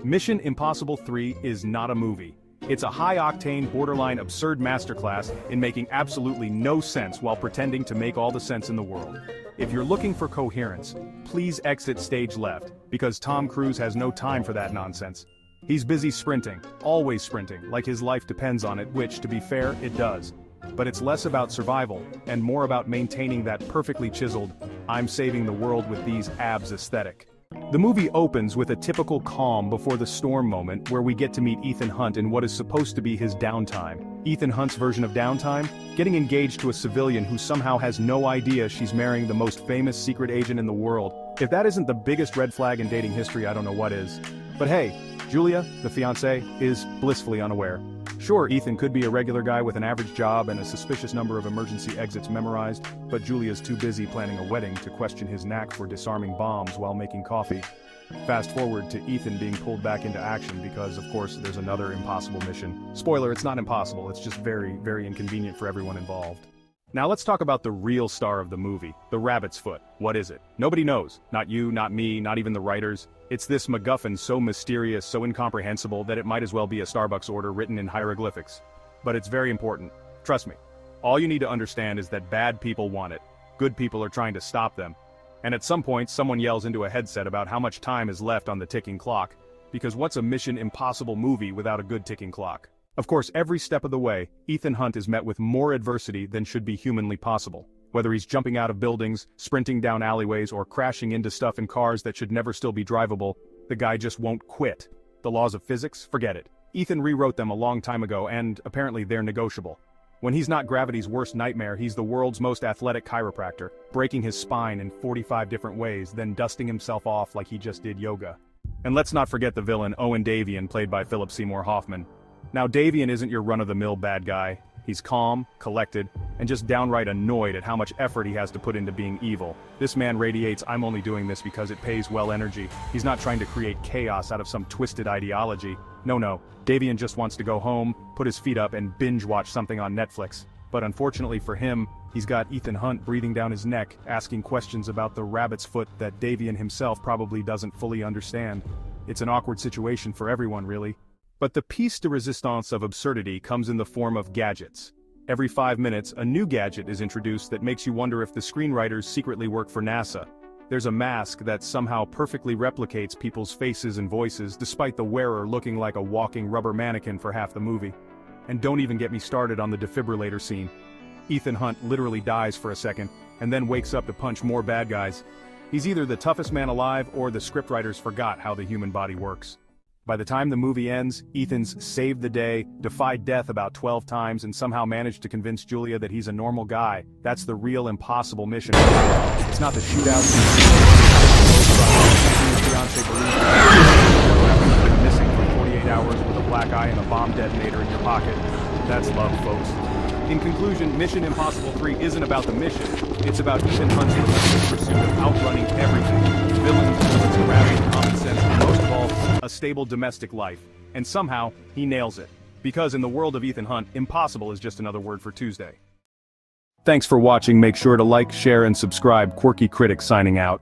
Mission Impossible 3 is not a movie. It's a high-octane, borderline absurd masterclass in making absolutely no sense while pretending to make all the sense in the world. If you're looking for coherence, please exit stage left, because Tom Cruise has no time for that nonsense. He's busy sprinting, always sprinting, like his life depends on it, which, to be fair, it does. But it's less about survival, and more about maintaining that perfectly chiseled, I'm saving the world with these abs aesthetic. The movie opens with a typical calm before the storm moment where we get to meet Ethan Hunt in what is supposed to be his downtime. Ethan Hunt's version of downtime? Getting engaged to a civilian who somehow has no idea she's marrying the most famous secret agent in the world. If that isn't the biggest red flag in dating history, I don't know what is. But hey, Julia, the fiancée, is blissfully unaware. Sure, Ethan could be a regular guy with an average job and a suspicious number of emergency exits memorized, but Julia's too busy planning a wedding to question his knack for disarming bombs while making coffee. Fast forward to Ethan being pulled back into action because, of course, there's another impossible mission. Spoiler, it's not impossible, it's just very, very inconvenient for everyone involved. Now let's talk about the real star of the movie, the rabbit's foot. What is it? Nobody knows. Not you, not me, not even the writers. It's this MacGuffin so mysterious, so incomprehensible that it might as well be a Starbucks order written in hieroglyphics. But it's very important. Trust me. All you need to understand is that bad people want it. Good people are trying to stop them. And at some point, someone yells into a headset about how much time is left on the ticking clock. Because what's a Mission Impossible movie without a good ticking clock? Of course, every step of the way, Ethan Hunt is met with more adversity than should be humanly possible. Whether he's jumping out of buildings, sprinting down alleyways, or crashing into stuff in cars that should never still be drivable, the guy just won't quit. The laws of physics? Forget it. Ethan rewrote them a long time ago, and apparently they're negotiable. When he's not gravity's worst nightmare, he's the world's most athletic chiropractor, breaking his spine in 45 different ways, then dusting himself off like he just did yoga. And let's not forget the villain Owen Davian, played by Philip Seymour Hoffman. Now, Davian isn't your run-of-the-mill bad guy. He's calm, collected, and just downright annoyed at how much effort he has to put into being evil. This man radiates, I'm only doing this because it pays well energy. He's not trying to create chaos out of some twisted ideology. No, Davian just wants to go home, put his feet up, and binge-watch something on Netflix. But unfortunately for him, he's got Ethan Hunt breathing down his neck, asking questions about the rabbit's foot that Davian himself probably doesn't fully understand. It's an awkward situation for everyone, really. But the piece de resistance of absurdity comes in the form of gadgets. Every 5 minutes, a new gadget is introduced that makes you wonder if the screenwriters secretly work for NASA. There's a mask that somehow perfectly replicates people's faces and voices, despite the wearer looking like a walking rubber mannequin for half the movie. And don't even get me started on the defibrillator scene. Ethan Hunt literally dies for a second, and then wakes up to punch more bad guys. He's either the toughest man alive, or the scriptwriters forgot how the human body works. By the time the movie ends, Ethan's saved the day, defied death about 12 times, and somehow managed to convince Julia that he's a normal guy. That's the real impossible mission. It's not the shootout scene. Missing for 48 hours with a black eye and a bomb detonator in your pocket. That's love, folks. In conclusion, Mission Impossible 3 isn't about the mission. It's about Ethan Hunt's relentless pursuit of outrunning everything. Villains, gravity, common sense, and most of all, a stable domestic life. And somehow, he nails it. Because in the world of Ethan Hunt, impossible is just another word for Tuesday. Thanks for watching. Make sure to like, share, and subscribe. Quirky Critic signing out.